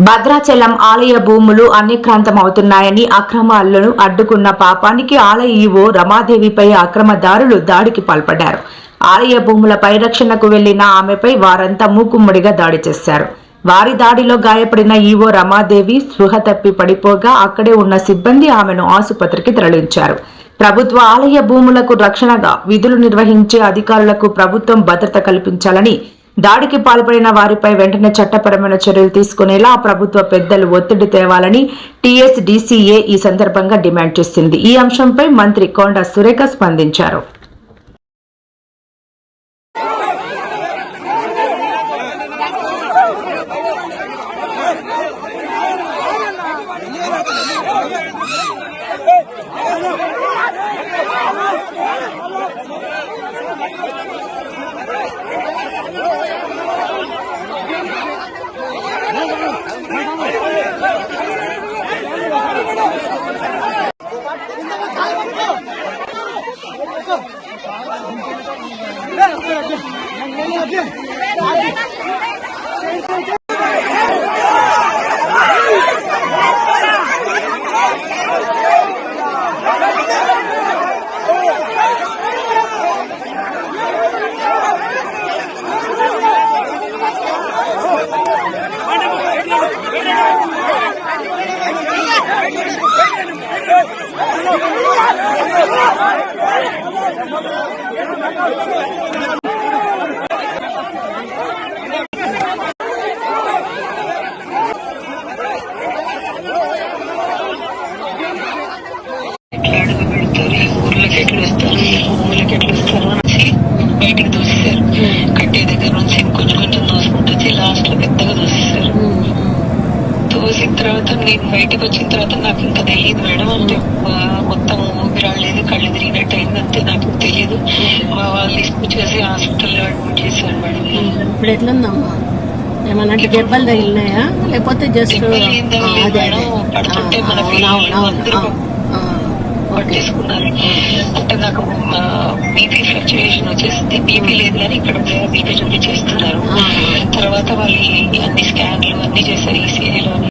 భద్రాచలం ఆలయ భూములు అన్యక్రాంతమవుతున్నాయని అక్రమాలను అడ్డుకున్న పాపానికి ఆలయ ఈవో రమాదేవిపై అక్రమదారులు దాడికి పాల్పడ్డారు. ఆలయ భూముల పరిరక్షణకు వెళ్లిన ఆమెపై వారంతా మూకుమ్మడిగా దాడి చేశారు. వారి దాడిలో గాయపడిన ఈవో రమాదేవి స్పృహ తప్పి పడిపోగా అక్కడే ఉన్న సిబ్బంది ఆమెను ఆసుపత్రికి తరలించారు. ప్రభుత్వ ఆలయ భూములకు రక్షణగా విధులు నిర్వహించే అధికారులకు ప్రభుత్వం భద్రత కల్పించాలని, దాడికి పాల్పడిన వారిపై వెంటనే చట్టపరమైన చర్యలు తీసుకునేలా ప్రభుత్వ పెద్దలు ఒత్తిడి తేవాలని టీఎస్డీసీఏ ఈ సందర్భంగా డిమాండ్ చేసింది. ఈ అంశంపై మంత్రి కొండ సురేఖ స్పందించారు. బయటికి దూసేశారు. కట్టే దగ్గర నుంచి కొంచెం కొంచెం దోసుకుంటూ వచ్చి లాస్ట్ లో పెద్దగా దూసేశారు. దోసిన తర్వాత నేను బయటకు వచ్చిన తర్వాత నాకు ఇంకా తెలియదు మేడం. అంటే మొత్తం ఊపిరాడలేదు, కళ్ళు తిరిగినట్టు అయిందంటే నాకు తెలియదు. మా వాళ్ళు తీసుకొచ్చేసి హాస్పిటల్లో అడ్మిట్ చేశారు మేడం. ఇప్పుడు ఎట్లుందమ్మా? ఏమన్నా దెబ్బలు తగిలినాయా లేకపోతే జస్ట్ మేడం? పడుతుంటే మన పిల్లలు అందరూ పట్టేసుకున్నారు. అంటే నాకు బీపీ ఫ్లక్చుయేషన్ వచ్చేసింది. బీపీ లేదు కానీ ఇక్కడ బీపీ చూపించేస్తున్నారు. తర్వాత వాళ్ళు అన్ని స్కాన్లు అన్ని చేశారు. ఈసీఐలో